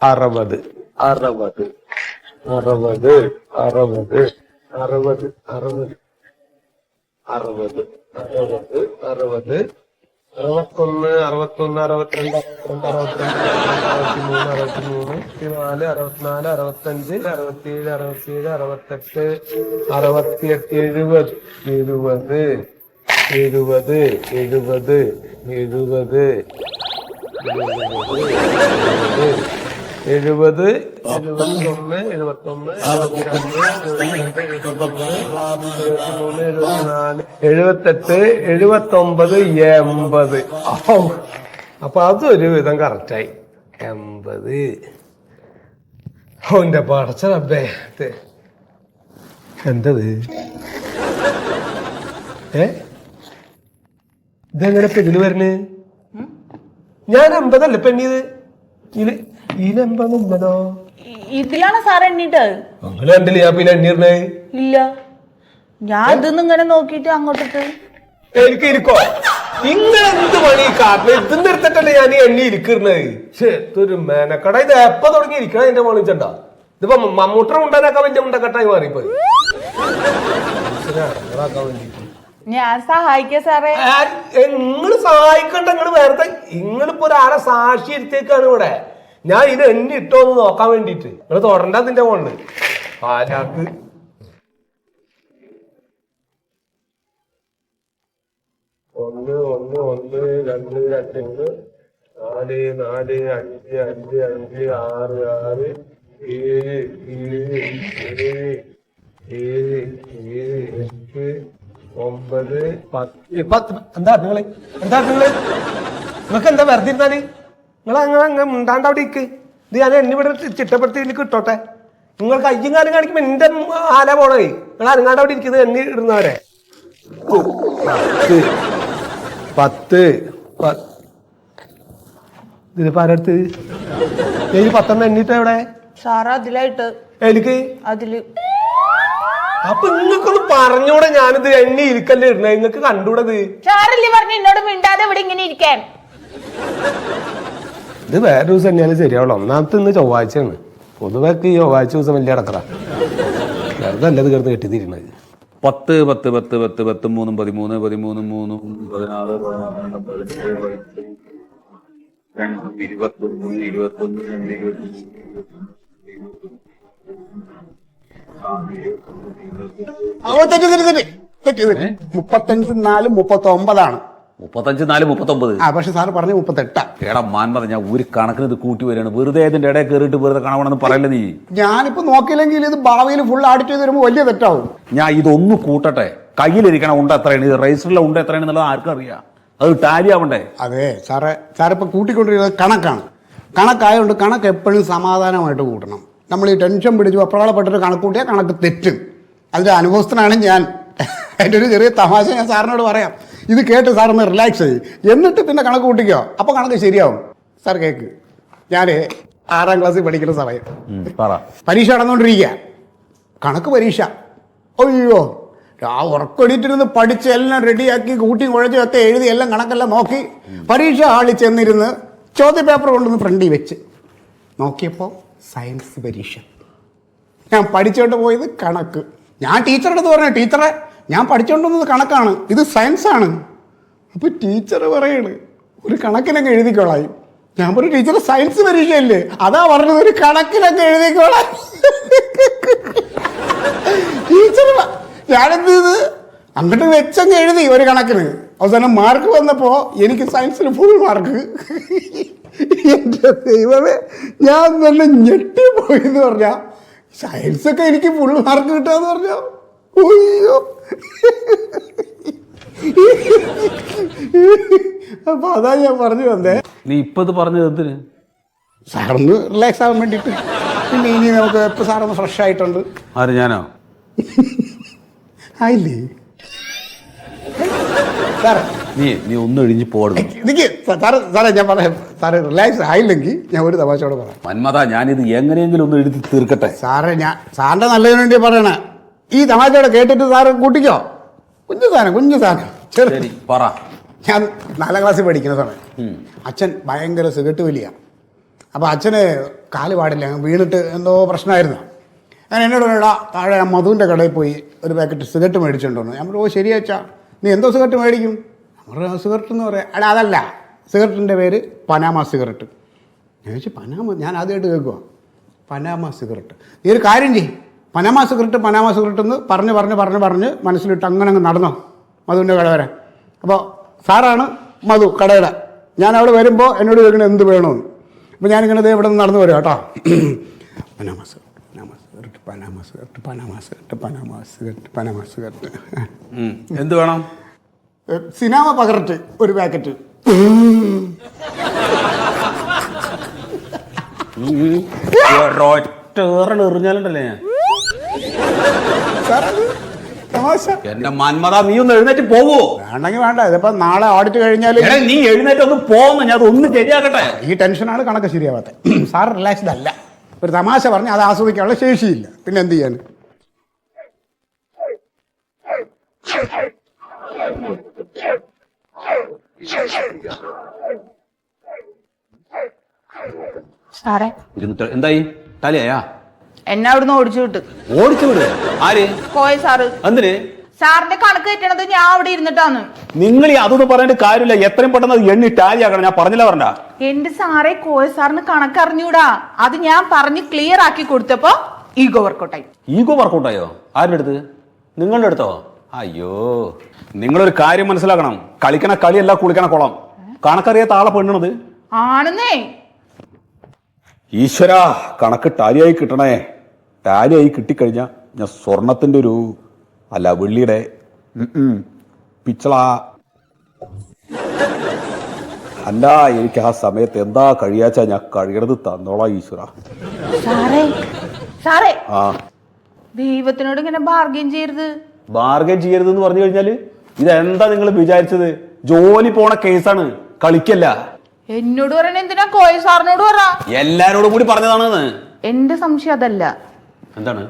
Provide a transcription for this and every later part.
60 60 60 60 60 60 60 60 61 61 62 63 64 65 67 68 70 അപ്പൊ അതൊരു വിധം കറക്റ്റായി. 80. ഓന്റെ പടച്ച റബ്ബേ, എന്തത്? ഇതെങ്ങനെ ഇപ്പൊ ഇതില് വരണേ? ഞാൻ 50 അല്ലേ പെണ്ണിയത്? ഇതിലെമ്പതോ ഇതിലാണ് സാർ എണ്ണീട്ട് അങ്ങനെ കണ്ടില്ല. ഞാൻ പിന്നെ എണ്ണീർണേ ഇല്ല. ഞാൻ ഇതൊന്നും ഇങ്ങനെ നോക്കിട്ട് അങ്ങോട്ടിട്ട് എനിക്ക് ഇരിക്കോ ഇങ്ങനെ എന്ത് പണി കാട്ടില് ഇതിന്റെ എടുത്തിട്ടല്ലേ ഞാൻ ഈ എണ്ണി ഇരിക്കുന്നത്. ഒരു മേനക്കട. ഇത് എപ്പ തുടങ്ങി ഇരിക്കണം എന്റെ മോളിൽ ചെണ്ട. ഇതിപ്പോ മമ്മൂട്ടർ ഉണ്ടാക്കാൻ വലിയ മുണ്ടക്കെട്ടായി മാറിപ്പോയി. ഞാൻ സഹായിക്കാം സാറേ. നിങ്ങള് സഹായിക്കണ്ട. നിങ്ങള് വേറെ നിങ്ങളിപ്പോ ഒരാളെ സാക്ഷി എടുത്തേക്കാണ് ഇവിടെ. ഞാൻ ഇത് എണ്ണി ഇട്ടോന്ന് നോക്കാൻ വേണ്ടിട്ട്. നിങ്ങള് തുടരണ്ട അതിന്റെ ഫോണില്. ആരാക്ക് 1 1 1 2 2 4 4 5 5 5 6 6 7 7 8 9 10. എന്താ നിങ്ങള് നിങ്ങൾക്ക് എന്താ വെറുതെ ഇരുന്നാല്? നിങ്ങൾ അങ്ങനെ മുണ്ടാണ്ട് അവിടെ ഇരിക്ക്. ഇത് ഞാൻ എന്നെ ഇവിടെ ചിട്ടപ്പെടുത്തി കിട്ടോട്ടെ. നിങ്ങൾ കയ്യും കാലം കാണിക്കുമ്പോ എന്റെ ആല പോണേ. നിങ്ങൾ അനങ്ങാണ്ട് അവിടെ ഇരിക്കുന്നത് എണ്ണി ഇടുന്നവരെ. 10 ഇതിലിപ്പോ ആരടുത്ത് 10 എണ്ണിട്ട് എവിടെ സാറ് അതിലായിട്ട് എനിക്ക് അതില്. അപ്പൊ നിങ്ങൾക്കൊന്ന് പറഞ്ഞൂടെ ഞാനിത് എണ്ണി ഇരിക്കല്ലേ ഇടുന്നത്? നിങ്ങക്ക് കണ്ടൂടത്? സാറല്ലേ പറഞ്ഞു എന്നോട് മിണ്ടാതെ ഇവിടെ ഇങ്ങനെ ഇരിക്കാൻ. ഇത് വേറെ ദിവസം തന്നെയാണ് ശരിയാവുള്ളൂ. ഒന്നാമത്തെ ഇന്ന് ചൊവ്വാഴ്ചയാണ്. പൊതുവെ ഈ ചൊവ്വാഴ്ച ദിവസം വലിയ അടക്കറ. വെറുതെ അല്ലത് കിടന്ന് കെട്ടിത്തിരിക്കണത്. 10 10 10 10 10 3 13 13 3 16 പക്ഷെ സാറ് പറഞ്ഞ 38. എടാ മാൻ പറഞ്ഞ ഒരു കണക്കിന് ഇത് കൂട്ടി വരികയാണ്. വെറുതെ ഇതിന്റെ ഇടയിൽ കയറിയിട്ട് വെറുതെ കാണണമെന്ന് പറയല്ലേ നീ. ഞാനിപ്പോ നോക്കിയില്ലെങ്കിൽ ഇത് ഭാവിയിൽ ഫുൾ ആഡിറ്റ് ചെയ്ത് വരുമ്പോ വലിയ തെറ്റാവും. ഞാൻ ഇതൊന്ന് കൂട്ടട്ടെ. കയ്യിലിരിക്കണ ഉണ്ട് എത്രയാണ്, ഇത് രജിസ്റ്ററിലെ ഉണ്ട് എത്രയാണെന്നുള്ളത് ആർക്കും അറിയാം. അത് ടാലി ആവണ്ടേ? അതെ സാറിപ്പോ കൂട്ടിക്കൊണ്ടിരിക്കുന്നത് കണക്കായതുകൊണ്ട് കണക്ക് എപ്പോഴും സമാധാനമായിട്ട് കൂട്ടണം. നമ്മൾ ഈ ടെൻഷൻ പിടിച്ചു അപ്രാളപ്പെട്ടിട്ട് കണക്ക് കൂട്ടിയാൽ കണക്ക് തെറ്റും. അതിന്റെ അനുഭവസ്ഥനാണ് ഞാൻ. അതിൻ്റെ ഒരു ചെറിയ തമാശ ഞാൻ സാറിനോട് പറയാം. ഇത് കേട്ട് സാറൊന്ന് റിലാക്സ് ചെയ്യും, എന്നിട്ട് പിന്നെ കണക്ക് കൂട്ടിക്കോ. അപ്പോൾ കണക്ക് ശരിയാവും. സാർ കേക്ക്, ഞാൻ 6ാം ക്ലാസ്സിൽ പഠിക്കുന്ന സമയം പരീക്ഷ നടന്നുകൊണ്ടിരിക്കുക. കണക്ക് പരീക്ഷ. അയ്യോ, ആ ഉറക്കൊടിയിട്ടിരുന്ന് പഠിച്ച് എല്ലാം റെഡിയാക്കി കൂട്ടി കുഴച്ചും ഒക്കെ എഴുതി എല്ലാം കണക്കെല്ലാം നോക്കി പരീക്ഷ ഹാളിൽ ചെന്നിരുന്ന് ചോദ്യപേപ്പർ കൊണ്ടുവന്ന് ഫ്രണ്ടിൽ വെച്ച് നോക്കിയപ്പോൾ സയൻസ് പരീക്ഷ. ഞാൻ പഠിച്ചുകൊണ്ട് പോയത് കണക്ക്. ഞാൻ ടീച്ചറുടെ അടുത്ത് പറഞ്ഞു, ടീച്ചറെ ഞാൻ പഠിച്ചുകൊണ്ടുവന്നത് കണക്കാണ്, ഇത് സയൻസാണ്. അപ്പോൾ ടീച്ചർ പറയാണ് ഒരു കണക്കിനൊക്കെ എഴുതിക്കോളാം. ഞാൻ പറഞ്ഞു ടീച്ചർ സയൻസ് പരീക്ഷയല്ലേ, അതാ പറഞ്ഞത് ഒരു കണക്കിനൊക്കെ എഴുതിക്കോളാം. ടീച്ചർ ഞാനെന്ത് ചെയ്ത് അങ്ങോട്ട് വെച്ചങ്ങ് എഴുതി ഒരു കണക്കിന്. അവസാനം മാർക്ക് വന്നപ്പോൾ എനിക്ക് സയൻസിൽ ഫുൾ മാർക്ക്. എൻ്റെ ദൈവമേ, ഞാൻ നല്ല ഞെട്ടിപ്പോയി എന്ന് പറഞ്ഞാൽ സയൻസൊക്കെ എനിക്ക് ഫുൾ മാർക്ക് കിട്ടാന്ന് പറഞ്ഞോ. അയ്യോ, അപ്പൊ അതാ ഞാൻ പറഞ്ഞു വന്നേ. നീ ഇപ്പൊ ഇത് പറഞ്ഞത് എന്തിന്? സാറൊന്ന് റിലാക്സ് ആവാൻ വേണ്ടിയിട്ട്. പിന്നെ ഇനി നമുക്ക് ഇപ്പൊ സാറൊന്ന് ഫ്രഷ് ആയിട്ടുണ്ട്. ആര്, ഞാനോ? ആയില്ലേ സാറേ? നീ ഒന്നും എഴുതി പോടുന്നു. സാറേ ഞാൻ പറയാം, സാറ് റിലാക്സ് ആയില്ലെങ്കിൽ ഞാൻ ഒരു തമാശയോടെ പറയാം. മന്മത, ഞാനിത് എങ്ങനെയെങ്കിലും ഒന്ന് എഴുതി തീർക്കട്ടെ. സാറേ, ഞാൻ സാറിന്റെ നല്ലതിന് വേണ്ടി പറയണേ. ഈ തമാശയോടെ കേട്ടിട്ട് സാറ് കൂട്ടിക്കോ. കുഞ്ഞു സാധനം ശരി, പറ. ഞാൻ 4ാം ക്ലാസ്സിൽ പഠിക്കുന്ന സമയം അച്ഛൻ ഭയങ്കര സിഗരറ്റ് വലിയ. അപ്പോൾ അച്ഛന് കാല് പാടില്ല, വീണിട്ട് എന്തോ പ്രശ്നമായിരുന്നു. ഞാൻ എന്നോട് വേടാ താഴെ മധുവിൻ്റെ കടയിൽ പോയി ഒരു പാക്കറ്റ് സിഗരറ്റ് മേടിച്ചുകൊണ്ടു. ഞാൻ പറഞ്ഞു, ഓ ശരിയാച്ചാ, നീ എന്തോ സിഗരറ്റ് മേടിക്കും? നമ്മൾ സിഗരറ്റ് എന്ന് പറയാം. അല്ല അതല്ല, സിഗരറ്റിൻ്റെ പേര് പനാമ സിഗരറ്റ്. ഞാൻ ചോദിച്ചു പനാമ, ഞാൻ ആദ്യമായിട്ട് കേൾക്കുക പനാമ സിഗരറ്റ്. നീ ഒരു കാര്യം ചെയ്യും, പനാമ സിഗരറ്റ് എന്ന് പറഞ്ഞ് മനസ്സിലിട്ട് അങ്ങനെ അങ്ങ് നടന്നോ മധുവിൻ്റെ കട വരെ. അപ്പോൾ സാറാണ് മധു കടയുടെ. ഞാൻ അവിടെ വരുമ്പോൾ എന്നോട് ചോദിക്കണത് എന്ത് വേണമെന്ന്. അപ്പോൾ ഞാനിങ്ങനെ ഇവിടെ നിന്ന് നടന്നു വരും കേട്ടോ. പനാമ സിഗരറ്റ് എന്ത് വേണം? സിനാമ പകരറ്റ് ഒരു പാക്കറ്റ്. എറിഞ്ഞാലുണ്ടല്ലേ ഞാൻ സാറത് തമാശ. എന്റെ മന്മത, നീ ഒന്ന് എഴുന്നേറ്റ് പോവോ? വേണ്ടെങ്കിൽ വേണ്ട, ഇതിപ്പോൾ നാളെ ഓഡിറ്റ് കഴിഞ്ഞാൽ നീ എഴുന്നേറ്റ് ഒന്ന് പോകുന്നു, ഞാൻ അതൊന്ന് ശരിയാക്കട്ടെ. ഈ ടെൻഷനാണ് കണക്ക് ശരിയാവാത്ത. സാർ റിലാക്സ്ഡ് അല്ല, ഒരു തമാശ പറഞ്ഞ് അത് ആസ്വദിക്കാനുള്ള ശേഷിയില്ല. പിന്നെ എന്ത് ചെയ്യാൻ? സാറേ എന്തായി? തലയാ എന്നെ അവിടുന്ന് ഓടിച്ചു വിട്ട്. ഓടിച്ചു വിട്? ആര്? കോയ സാറ്. എന്തിന്? സാറിന്റെ കണക്ക് കെട്ടണത് ഞാൻ അവിടെ ഇരുന്നിട്ടാന്ന്. നിങ്ങൾ ഈ അതൊന്നും പറയേണ്ട കാര്യമില്ല. എത്രയും പെട്ടെന്ന് അത് എണ്ണി ടാലി ആക്കണം. ഞാൻ പറഞ്ഞില്ല പറഞ്ഞ എന്റെ സാറേ, കോയ സാറിന് കണക്കറിഞ്ഞൂടാ. അത് ഞാൻ പറഞ്ഞ് ക്ലിയർ ആക്കി കൊടുത്തപ്പോ ഈഗോ വർക്കൗട്ടായി. ഈഗോ വർക്കൗട്ടായോ? ആരുടെ അടുത്ത്? നിങ്ങളുടെ അടുത്തോ? അയ്യോ, നിങ്ങളൊരു കാര്യം മനസ്സിലാക്കണം. കളിക്കണ കളിയല്ല കുളിക്കണ കുളം. കണക്കറിയാത്ത ആളെ പെണ്ണത് ആണെന്നേ. ഈശ്വര, കണക്ക് ടാലിയായി കിട്ടണേ. ടാലിയായി കിട്ടിക്കഴിഞ്ഞാൽ ഞാൻ സ്വർണത്തിന്റെ ഒരു അല്ല വെള്ളിയുടെ പിച്ചള അല്ല, എനിക്ക് ആ സമയത്ത് എന്താ കഴിയാച്ചാ ഞാൻ കഴിയണത് തന്നോളാം ഈശ്വര. സാറേ സാറേ, ആ ദൈവത്തിനോട് ഇങ്ങനെ ബാർഗൈൻ ചെയ്യരുത്. ബാർഗൻ ചെയ്യരുതെന്ന് പറഞ്ഞു കഴിഞ്ഞാല് ഇതെന്താ നിങ്ങൾ വിചാരിച്ചത്? ജോലി പോണ കേസാണ്, കളിക്കല്ല. എന്നോട് പറയണ എന്തിനാ? കോയ സാറിനോട് പറ. എല്ലാരോടും കൂടി പറഞ്ഞതാണെന്ന്. എന്റെ സംശയം അതല്ല. എന്താണ്?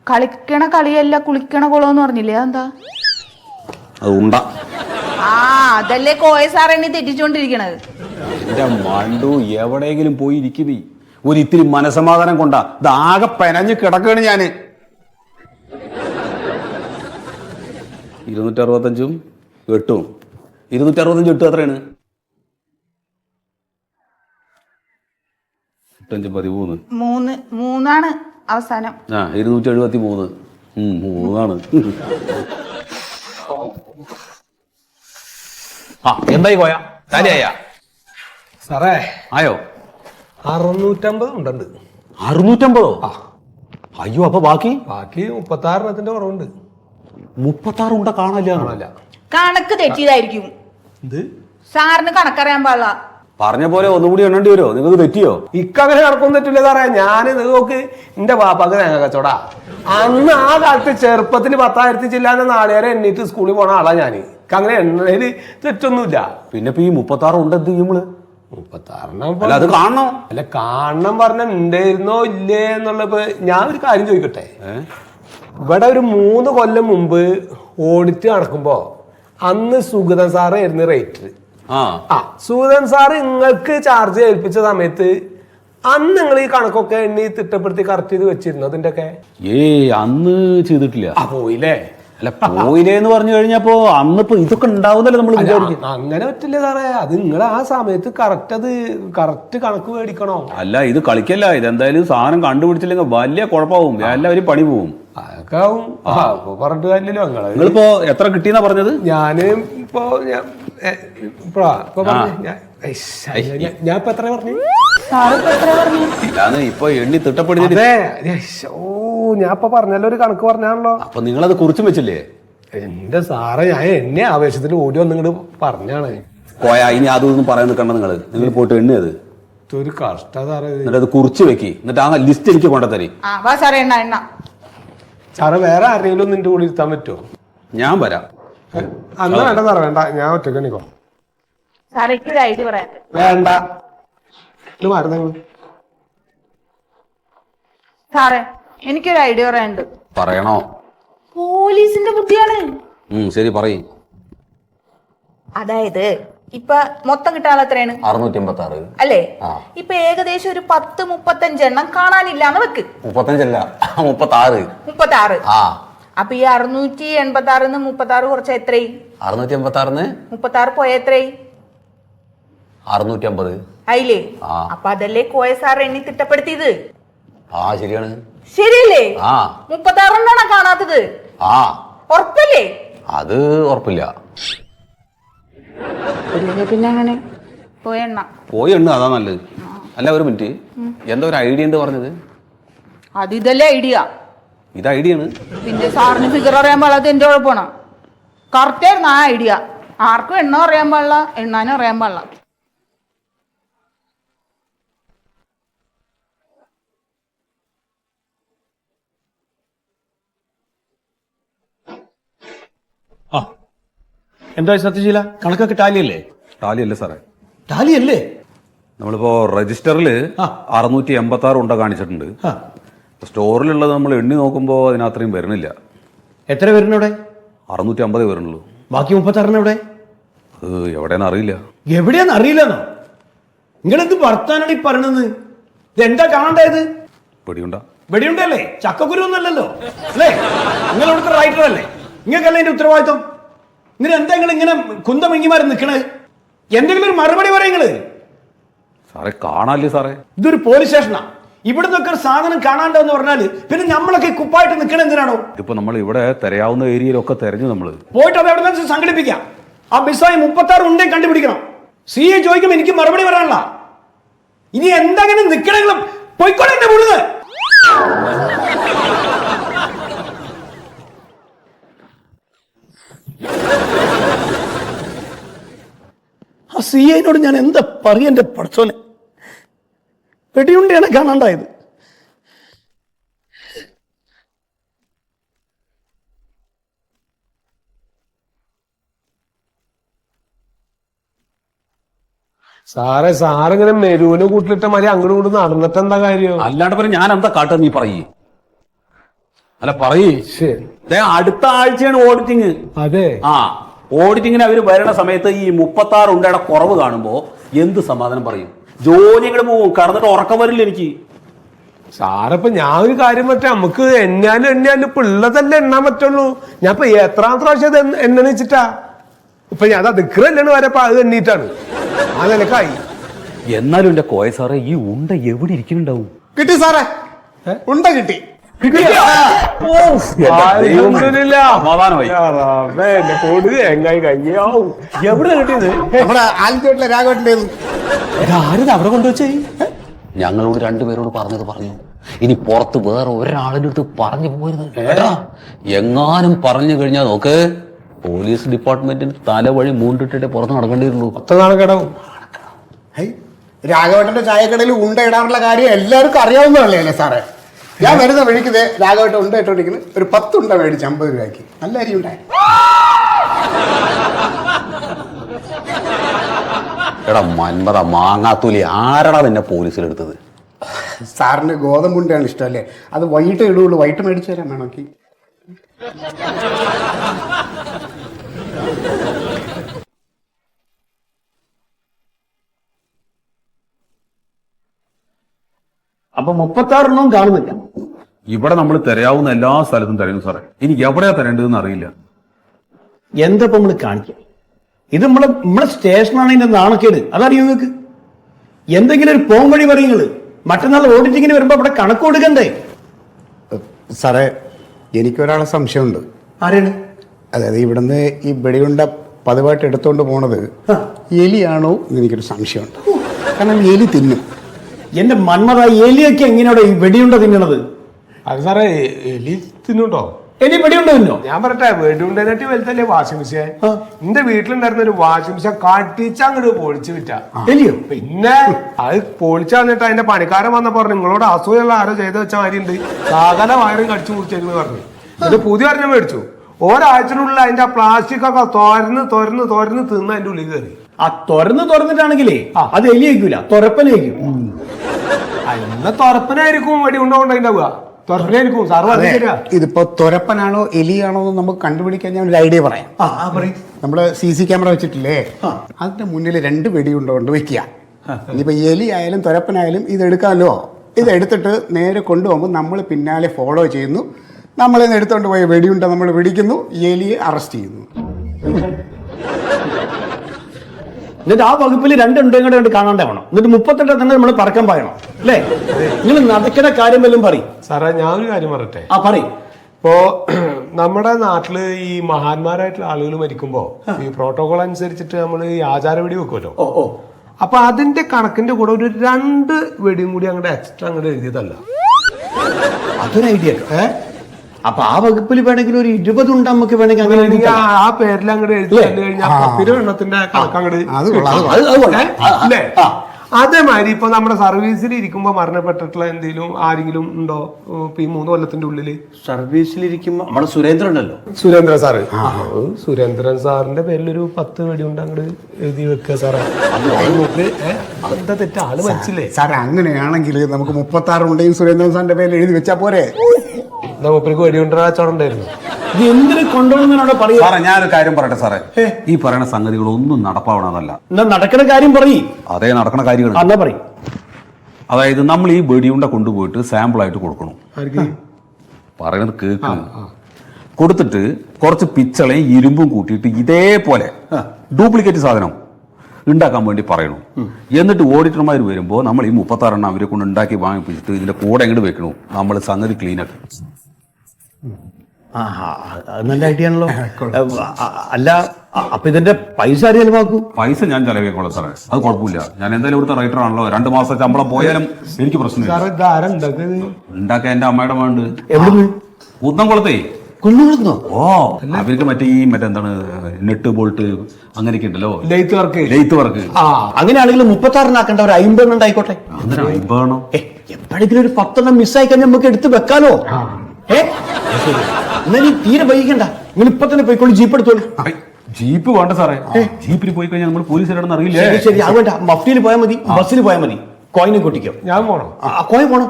കളിക്കണ കളിയല്ല കുളിക്കണ കുളമെന്ന് പറഞ്ഞില്ലേ, അതെന്താ? അത് ഉണ്ട. ആ അതല്ലേ കോയ സാർ എന്നെ തെറ്റിച്ചോണ്ടിരിക്കണത്. എന്റെ മണ്ടു, എവിടെയെങ്കിലും പോയി ഇരിക്കുന്നീ. ഒരു ഇത്തിരി മനസമാധാനം കൊണ്ടാ ഇതാകെ പെനഞ്ഞ് കിടക്കാണ് ഞാന്. 265 8 265 8 എത്രയാണ്? 8 മൂന്നാണ് അവസാനം. 273 3 ആ എന്തായി പോയാ? കാര്യായ സാറേ ആയോ? 650 ഉണ്ടുണ്ട്. 650? അയ്യോ, അപ്പൊ ബാക്കി 36 കുറവുണ്ട്. 36 ഉണ്ട കാണാല്ല. കണക്ക് തെറ്റിയതായിരിക്കും. സാറിന് കണക്കറിയാൻ പാടില്ല. പറഞ്ഞ പോലെ ഒന്നുകൂടി എണ്ണേണ്ടി വരുമോ? നിങ്ങൾക്ക് തെറ്റിയോ? ഇക്കങ്ങനെ കണക്കൊന്നും തെറ്റില്ല സാറേ. ഞാൻ നോക്ക്, എന്റെ വാപ്പാക്ക് തേങ്ങ കച്ചവടാ. അന്ന് ആ കാലത്ത് ചെറുപ്പത്തിൽ 10,000 ചില്ലാന്റെ നാളുകാരെ എണ്ണീറ്റ് സ്കൂളിൽ പോണ ആളാ ഞാൻ. അങ്ങനെ എണ്ണയില് തെറ്റൊന്നുമില്ല. പിന്നെ ഇപ്പൊ ഈ 36 ഉണ്ട് എന്ത് ചെയ്യും? 36 അത് കാണണോ? അല്ല, കാണണം പറഞ്ഞ ഉണ്ടായിരുന്നോ ഇല്ലേ എന്നുള്ളപ്പോ ഞാൻ ഒരു കാര്യം ചോദിക്കട്ടെ. ഇവിടെ ഒരു 3 കൊല്ലം മുമ്പ് ഓഡിറ്റ് നടക്കുമ്പോ അന്ന് സുഗതൻ സാറായിരുന്നു റേറ്റർ. സുഗതൻ സാറ് നിങ്ങൾക്ക് ചാർജ് ഏൽപ്പിച്ച സമയത്ത് അന്ന് നിങ്ങൾ ഈ കണക്കൊക്കെ എണ്ണി തിട്ടപ്പെടുത്തി കറക്റ്റ് ചെയ്ത് വെച്ചിരുന്നു അതിന്റെ ഒക്കെ? അന്ന് ചെയ്തിട്ടില്ല. പോയില്ലേ? അല്ല, പോയില്ലേ എന്ന് പറഞ്ഞു കഴിഞ്ഞപ്പോ അന്നിപ്പോ ഇതൊക്കെ ഉണ്ടാവുന്നല്ലേ നമ്മൾ വിചാരിക്കും. അങ്ങനെ പറ്റില്ല സാറേ. അത് നിങ്ങൾ ആ സമയത്ത് കറക്റ്റ് കണക്ക് മേടിക്കണോ? അല്ല, ഇത് കളിക്കല്ല. ഇതെന്തായാലും സാധനം കണ്ടുപിടിച്ചില്ലെങ്കിൽ വലിയ കുഴപ്പമാവും. എല്ലാവരും പണി പോവും. അതൊക്കെ ആവും. പറഞ്ഞിട്ട് കാര്യമില്ലല്ലോ. നിങ്ങളിപ്പോ എത്ര കിട്ടിയെന്നാ പറഞ്ഞത്? ഞാന് ഞാൻ ഇപ്പൊ എത്ര പറഞ്ഞു? ഇപ്പൊ എണ്ണി തിട്ടപ്പെടുത്തി. ഞാൻ ഇപ്പൊ പറഞ്ഞല്ലോ, ഒരു കണക്ക് പറഞ്ഞാണല്ലോ. അപ്പൊ നിങ്ങളത് കുറിച്ചും വെച്ചില്ലേ? എന്റെ സാറേ, ഞാൻ എന്നെ ആവേശത്തിന് ഓടി വന്നിങ്ങോട്ട് പറഞ്ഞാണ്. കോയ, ഇനി അതൊന്നും പറയാൻ നിൽക്കണ്ട. നിങ്ങൾ പോയിട്ട് എണ്ണിയത് ഒരു കഷ്ട സാറേ. എന്നിട്ട് അത് കുറിച്ച് വെക്കി. എന്നിട്ട് ആ ലിസ്റ്റ് എനിക്ക് കൊണ്ടുതരി. സാറേ, വേറെ ആരെങ്കിലും നിന്റെ കൂടെ ഇരുത്താൻ പറ്റുമോ? ഞാൻ വരാം. അന്ന് വേണ്ട സാറേ, വേണ്ട. ഞാൻ ഒറ്റക്ക് എണ്ണിക്കോ. വേണ്ട, മാറുന്ന സാറേ, എനിക്കൊരു ഐഡിയ പറയാനുണ്ട്. പറയണോ? പോലീസിന്റെ ബുദ്ധിയാണ്. ശരി, പറയും. അതായത് ഇപ്പൊ മൊത്തം കിട്ടാനുള്ള എത്രയാണ്? 686. അല്ലേ? ആ. ഇപ്പൊ ഏകദേശം ഒരു 10-35 എണ്ണം കാണാനില്ലാന്ന് വെക്ക്. 35 അല്ല, 36. 36. ആ. അപ്പൊ ഈ 686 36 കുറച്ച് എത്രയും? 686 36 പോയ എത്രയും? 650. അയില്ലേ? ആ. അപ്പൊ അതല്ലേ കോയ സാർ എണ്ണി തിട്ടപ്പെടുത്തിയത്? ആ ശരിയാണ്. ശരിയല്ലേ? ആ. 36 എണ്ണാണ് കാണാത്തത്. ആ. ഉറപ്പല്ലേ? അത് ഉറപ്പില്ല. പിന്നെ അങ്ങനെ പോയ എണ്ണ പോയി എണ്ണ അതാ നല്ലത്. അല്ല ഒരു മിനിറ്റ്, എന്താ ഒരു ഐഡിയ ഉണ്ട് പറഞ്ഞത്? അത് ഇതല്ലേ ഐഡിയ. ഇത് ഐഡിയ ആണ്. പിന്നെ സാറിന് ഫിഗർ അറിയാൻ പാടില്ലാത്ത എന്റെ കുഴപ്പമാണ്. കറക്റ്റ് ആയിരുന്നു ആ ഐഡിയ. ആർക്കും എണ്ണ അറിയാൻ പാടില്ല, എണ്ണാനും അറിയാൻ പാടില്ല. ആ എന്താ സത്യശീല, കണക്കൊക്കെ ടാലിയല്ലേ? ടാലിയല്ലേ സാറേ? ടാലിയല്ലേ? നമ്മളിപ്പോ രജിസ്റ്ററിൽ 686 ഉണ്ട കാണിച്ചിട്ടുണ്ട്. സ്റ്റോറിലുള്ളത് നമ്മൾ എണ്ണി നോക്കുമ്പോൾ അതിനത്രയും വരുന്നില്ല. എത്ര വരുന്നവിടെ? 650 വരുന്നുള്ളൂ. ബാക്കി 36 എവിടെ? അത് എവിടെയെന്ന് അറിയില്ല. എവിടെയാന്ന് അറിയില്ലെന്നോ? നിങ്ങളെന്ത് വർത്താനാണ് ഈ പറയണെന്ന്? ഇതെന്താ കാണണ്ടായത്? പിടിയുണ്ട. വെടിയുണ്ടല്ലേ? ചക്കക്കുരു ഒന്നല്ലല്ലോ അല്ലേ? നിങ്ങൾ ഇവിടുത്തെ റൈറ്റർ അല്ലേ? നിങ്ങൾക്കല്ലേ എന്റെ ഉത്തരവാദിത്വം? ഇങ്ങനെ എന്താ നിങ്ങൾ ഇങ്ങനെ കുന്തമിങ്ങിമാരെ നിൽക്കണേ? എന്തെങ്കിലും ഒരു മറുപടി പറയുങ്ങള്. സാറേ കാണാല്ലേ സാറേ? ഇതൊരു പോലീസ് സ്റ്റേഷനാ. ഇവിടെ നിന്നൊക്കെ ഒരു സാധനം കാണാണ്ടെന്ന് പറഞ്ഞാല് പിന്നെ നമ്മളൊക്കെ കുപ്പായിട്ട് നിൽക്കണ എന്തിനാണോ? ഇതിപ്പോ നമ്മൾ ഇവിടെ തിരയാവുന്ന ഏരിയയിലൊക്കെ തെരഞ്ഞു നമ്മള് പോയിട്ട് അത് എവിടെ നിന്ന് സംഘടിപ്പിക്കാം. ആ മിസ്സായി 36 ഉണ്ടേ കണ്ടുപിടിക്കണം. സി എ ചോദിക്കുമ്പോ എനിക്ക് മറുപടി പറയാനുള്ള. ഇനി എന്തെങ്കിലും നിൽക്കണെങ്കിലും പോയിക്കോളെ എന്നെ വിടുന്നത്. ആ സി ഐനോട് ഞാൻ എന്താ പറയ? എന്റെ പടച്ചോനെ, വെടിയുണ്ടാണ് കാണാണ്ടായത്. സാറിങ്ങനെ മെരൂന് കൂട്ടിലിട്ട മതി അങ്ങോട്ട് കൂടി നടന്നിട്ട് എന്താ കാര്യം? അല്ലാണ്ട് പിന്നെ ഞാൻ എന്താ കാട്ടുക നീ പറയേ? അല്ല പറയേ. ശരി, അടുത്ത ആഴ്ചയാണ് ഓഡിറ്റിങ്. അതെ. ആ ഓഡിറ്റിങ്ങിന് അവര് വരണ സമയത്ത് ഈ 36 ഉണ്ടയുടെ കുറവ് കാണുമ്പോ എന്ത് സമാധാനം പറയും? ജോലി ഇങ്ങോട്ട് പോവും, കടന്നിട്ട് ഉറക്കം വരില്ല എനിക്ക്. സാറിപ്പോ ഞാൻ ഒരു കാര്യം പറ്റേ, നമുക്ക് എണ്ണാനും ഇപ്പൊ ഉള്ളതല്ലേ എണ്ണാൻ പറ്റുള്ളൂ. ഞാൻ ഇപ്പൊ എത്രാം പ്രാവശ്യം എണ്ണ വെച്ചിട്ടാ ഇപ്പൊ ഞാൻ ദിക്റല്ലാണ് വരപ്പോ അത് എണ്ണീറ്റാണ് ആ നിലക്കായി. എന്നാലും എന്റെ കോയ സാറേ, ഈ ഉണ്ട എവിടെ ഇരിക്കുന്നുണ്ടാവും? കിട്ടി സാറേ, ഉണ്ട കിട്ടി. സമാധാനമായി. എവിടെ കിട്ടിയത്? നമ്മുടെ ആൽജോട്ടിലെ രാഘവന്റെ ആരും അവിടെ കൊണ്ടുവച്ചേ? ഞങ്ങളോട് രണ്ടുപേരോട് പറഞ്ഞു. ഇനി പുറത്ത് വേറെ ഒരാളിൻ്റെ അടുത്ത് പറഞ്ഞു പോരുത് കേട്ടാ. എങ്ങാനും പറഞ്ഞു കഴിഞ്ഞാൽ നോക്ക്, പോലീസ് ഡിപ്പാർട്ട്മെന്റിന് തലവഴി മൂണ്ടിട്ടിട്ടേ പുറത്ത് നടക്കേണ്ടി വരുള്ളൂ. നടക്കടവും. രാഘവട്ടന്റെ ചായക്കടയിൽ ഉണ്ട ഇടാനുള്ള കാര്യം എല്ലാവർക്കും അറിയാവുന്നതല്ലേ അല്ലേ സാറേ? ഞാൻ വരുന്ന വഴിക്ക് രാഘവട്ടം ഉണ്ട ഇട്ടോണ്ടിരിക്കുന്നത് ഒരു 10 ഉണ്ട മേടിച്ച് 50 രൂപയ്ക്ക്. നല്ല അരി ഉണ്ടായി. എടാ മൻപത മാങ്ങാത്തൂലി, ആരടാ നിന്നെ പോലീസിലെടുത്തത്? സാറിന് ഗോതമ്പുണ്ടാണ് ഇഷ്ടമല്ലേ? അത് വൈകിട്ട് ഇടുള്ളൂ. വൈകിട്ട് മേടിച്ചു തരാൻ വേണമെങ്കിൽ. അപ്പൊ 36 കാണുന്നില്ല. ഇവിടെ നമ്മൾ തിരയാവുന്ന എല്ലാ സ്ഥലത്തും തിരയുന്നു സാറേ. എനിക്ക് എവിടെയാ തരേണ്ടതെന്ന് അറിയില്ല. എന്താ നമ്മൾ കാണിക്കാം? ഇത് നമ്മളെ സ്റ്റേഷനാണ് ഇതിന്റെ നാണക്കേട്. അതറിയോ നിങ്ങൾക്ക്? എന്തെങ്കിലും ഒരു പോം വഴി പറയുന്നത്. മറ്റന്നാൾ ഓഡിറ്റിങ്ങിന് വരുമ്പോ ഇവിടെ കണക്ക് കൊടുക്കണ്ടേ? സാറേ, എനിക്കൊരാളെ സംശയമുണ്ട്. ആരാണ്? അതായത് ഇവിടുന്ന് ഈ വെടിയുണ്ട പതിവായിട്ട് എടുത്തോണ്ട് പോണത് എലിയാണോ എന്ന് എനിക്കൊരു സംശയമുണ്ട്. കാരണം എലി തിന്നും. എന്റെ മന്മത, എലിയൊക്കെ എങ്ങനെയാണോ ഈ വെടിയുണ്ട തിന്നണത്? അത് സാറേ, എലി തിന്നുണ്ടോ? എലി വെടിയുണ്ട തിന്നോ? ഞാൻ പറയട്ടെ, വെടിയുണ്ടേനായിട്ട് വലുതല്ലേ വാഷിംഗ് മെഷീൻ. എന്റെ വീട്ടിലുണ്ടായിരുന്ന ഒരു വാഷിംഗ് മെഷീൻ കട്ടിച്ച അങ്ങോട്ട് പൊളിച്ചു വിറ്റ. എലിയോ? പിന്നെ അത് പൊളിച്ചു വന്നിട്ട് അതിന്റെ പണിക്കാരൻ വന്നപ്പോ പറഞ്ഞു, നിങ്ങളോട് അസൂയുള്ള ആരോ ചെയ്ത് വെച്ച മാതിരിണ്ട്, സകല വയറും കടിച്ചു മുറിച്ചെന്ന് പറഞ്ഞു. ഇത് പുതിയ പറഞ്ഞ മേടിച്ചു. ഒരാഴ്ചനുള്ളിൽ അതിന്റെ പ്ലാസ്റ്റിക് ഒക്കെ തുറന്ന് തിന്ന് അതിന്റെ ഉള്ളിൽ കയറി. ആ തുറന്നിട്ടാണെങ്കിലേ അത് എലി കഴിക്കൂല, തുറപ്പനായിരിക്കും. എന്നാ തുറപ്പനായിരിക്കും വെടി ഉണ്ടാവുക. തുറപ്പിലായിരിക്കും സാറ് അതെ, പറഞ്ഞില്ല. ഇതിപ്പോ തുരപ്പനാണോ എലിയാണോ എന്ന് നമുക്ക് കണ്ടുപിടിക്കാൻ ഞാൻ ഒരു ഐഡിയ പറയാം. പറയും. നമ്മള് CC ക്യാമറ വെച്ചിട്ടില്ലേ, അതിന്റെ മുന്നിൽ 2 വെടിയുണ്ടോണ്ട് വെക്കുക. ഇനിയിപ്പോ എലി ആയാലും തുരപ്പനായാലും ഇത് എടുക്കാമല്ലോ. ഇത് എടുത്തിട്ട് നേരെ കൊണ്ടുപോകുമ്പോൾ നമ്മൾ പിന്നാലെ ഫോളോ ചെയ്യുന്നു. നമ്മളിന്ന് എടുത്തോണ്ട് പോയ വെടിയുണ്ട നമ്മൾ പിടിക്കുന്നു, എലിയെ അറസ്റ്റ് ചെയ്യുന്നു. എന്നിട്ട് ആ വകുപ്പിൽ 2 ഉണ്ടെങ്കിൽ കണ്ട് കാണാണ്ടേ വേണം. എന്നിട്ട് 38 തന്നെ നമ്മൾ പറക്കാൻ പറയണം അല്ലേ? നിങ്ങൾ നടക്കുന്ന കാര്യം വല്ലതും പറയും. സാറേ ഞാൻ ഒരു കാര്യം പറയട്ടെ. പറയും. ഇപ്പോ നമ്മുടെ നാട്ടില് ഈ മഹാന്മാരായിട്ടുള്ള ആളുകൾ മരിക്കുമ്പോ ഈ പ്രോട്ടോകോൾ അനുസരിച്ചിട്ട് നമ്മൾ ഈ ആചാര വെടി വെക്കുമല്ലോ. അപ്പൊ അതിന്റെ കണക്കിന്റെ കൂടെ ഒരു 2 വെടിയും കൂടി അങ്ങോട്ട് എക്സ്ട്രാ അങ്ങോട്ട് എഴുതിയതല്ല. അതൊരു ഐഡിയ. അപ്പൊ ആ വകുപ്പിൽ വേണമെങ്കിൽ ഒരു 20 ഉണ്ട് നമുക്ക് വേണമെങ്കിൽ അങ്ങനെ എഴുതി തരാം. ആ പേരിൽ അങ്ങോട്ട് എഴുതി തന്നു കഴിഞ്ഞാൽ 10 എണ്ണത്തിന്റെ കണക്ക് അങ്ങോട്ട് അത് കൊള്ളാം, അത് അത് കൊള്ളാം. അല്ലേ? അതേമാതിരി ഇപ്പൊ നമ്മുടെ സർവീസിൽ ഇരിക്കുമ്പോ മരണപ്പെട്ടിട്ടുള്ള എന്തെങ്കിലും ആരെങ്കിലും ഉണ്ടോ ഇപ്പൊ ഈ 3 കൊല്ലത്തിന്റെ ഉള്ളില്? സർവീസിലിരിക്കുമ്പോ നമ്മുടെ സുരേന്ദ്രൻ ഉണ്ടല്ലോ. സുരേന്ദ്രൻ സാറ്. സുരേന്ദ്രൻ സാറിന്റെ പേരിൽ ഒരു 10 വെടിയുണ്ട് അങ്ങോട്ട് എഴുതി വെക്കുക സാറേ. എന്താ തെറ്റ്? ആള് മരിച്ചില്ലേ സാറേ? അങ്ങനെയാണെങ്കിൽ നമുക്ക് 36 ഉണ്ടെങ്കിൽ സുരേന്ദ്രൻ സാറിന്റെ പേരിൽ എഴുതി വെച്ചാ പോരെ? മൂപ്പർക്ക് വെടിയുണ്ട കച്ചവടം ഉണ്ടായിരുന്നു. ഇത് എന്തിനു കൊണ്ടുപോകുന്നതിനോട് പറയാ. സാറേ ഞാനൊരു കാര്യം പറയട്ടെ സാറേ, ഈ പറയുന്ന സംഗതികളൊന്നും നടപ്പാവണതല്ല. എന്നാ നടക്കുന്ന കാര്യം പറയും. അതേ നടക്കുന്ന കാര്യങ്ങൾ. എന്നാ പറയും. അതായത് നമ്മൾ ഈ വെടിയുണ്ട കൊണ്ടുപോയിട്ട് സാമ്പിൾ ആയിട്ട് കൊടുക്കണം. പറയുന്നത് കേൾക്കണം. കൊടുത്തിട്ട് കുറച്ച് പിച്ചളയും ഇരുമ്പും കൂട്ടിയിട്ട് ഇതേപോലെ ഡ്യൂപ്ലിക്കേറ്റ് സാധനം ഉണ്ടാക്കാൻ വേണ്ടി പറയണു. എന്നിട്ട് ഓഡിറ്റർമാർ വരുമ്പോൾ നമ്മൾ ഈ 36 എണ്ണം അവരെ കൊണ്ട് ഉണ്ടാക്കി വാങ്ങിപ്പിച്ചിട്ട് ഇതിന്റെ കൂടെ എങ്ങോട്ട് വെക്കണു. നമ്മൾ സംഗതി ക്ലീൻ ആക്കി. നല്ല ഐഡിയ ആണല്ലോ. അല്ല അപ്പൊ ഇതിന്റെ പൈസ ആര് ചെലവാക്കൂ? പൈസ ഞാൻ ചെലവേക്കോളാം സാറേ, അത് കുഴപ്പമില്ല. ഞാൻ എന്തായാലും ഇവിടുത്തെ റൈറ്റർ ആണല്ലോ. 2 മാസം ശമ്പളം പോയാലും എനിക്ക് പ്രശ്നമില്ല. ഉണ്ടാക്കാൻ എന്റെ അമ്മയുടെ വേണ്ട. എവിടുന്ന്? കുന്നംകുളത്തേ. കുന്നുകുളത്തോ? അവർക്ക് മറ്റേ എന്താണ് നെട്ട് ബോൾട്ട് അങ്ങനെയൊക്കെ ഉണ്ടല്ലോ, ലെയ്ത്ത് വർക്ക്. Lathe work. അങ്ങനെയാണെങ്കിൽ 36 ആക്കണ്ട, ഒരു 50 ഉണ്ടായിക്കോട്ടെ. എപ്പോഴെങ്കിലും ഒരു 10 മിസ്സായി കഴിഞ്ഞാൽ നമുക്ക് എടുത്ത് വെക്കാലോ. എന്നാലും തീരെ വൈകിക്കണ്ട. നിങ്ങൾ ഇപ്പൊ തന്നെ പോയിക്കോളൂ, ജീപ്പ് എടുത്തോളൂ. ജീപ്പ് വേണ്ട സാറേ. ജീപ്പിൽ പോയി കഴിഞ്ഞാൽ നമ്മൾ പോലീസുകാരാണെന്ന് അറിയില്ലേ? ശരി, അതുകൊണ്ട് മഫ്റ്റിയിൽ പോയാൽ മതി, ബസ്സിൽ പോയാൽ മതി. കോയിനെ കൊട്ടിക്കോ. ഞാൻ പോണം. കോയിൻ പോണം.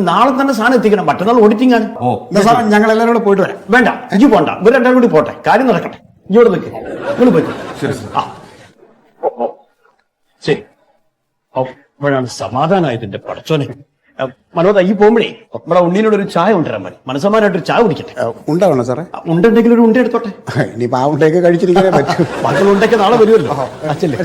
നാളെ തന്നെ സാധനം എത്തിക്കണം. മറ്റന്നാൾ ഓഡിറ്റിംഗ് ആണ്. സാറേ ഞങ്ങൾ എല്ലാവരും കൂടെ പോയിട്ട് വരാം. വേണ്ട, ഇജ്ജ് പോണ്ട. ഇവർ 2 കൂടി പോട്ടെ, കാര്യം നടക്കട്ടെ. ഇങ്ങോട്ട് നിൽക്ക്, നിങ്ങൾ പോയിക്കോ. ശരി. അപ്പോഴാണ് സമാധാനമായതിന്റെ പടച്ചോനെ. മനോദ ഈ പോകുമ്പോഴേ നമ്മളെ ഉണ്ണിനോട് ഒരു ചായ കൊണ്ടുവരാൻ മതി. മനസ്സമാനായിട്ടൊരു ചായ കുടിക്കട്ടെ. ഉണ്ടാവണം സാറേ? ഉണ്ടെങ്കിൽ ഒരു ഉണ്ട എടുത്തോട്ടെ. ഇനിയിപ്പോ ആ ഉണ്ടയൊക്കെ കഴിച്ചിരിക്കാനേ പറ്റും. ബാക്കിയുള്ള ഉണ്ടൊക്കെ നാളെ വരുമല്ലോ. അച്ഛല്ലേ.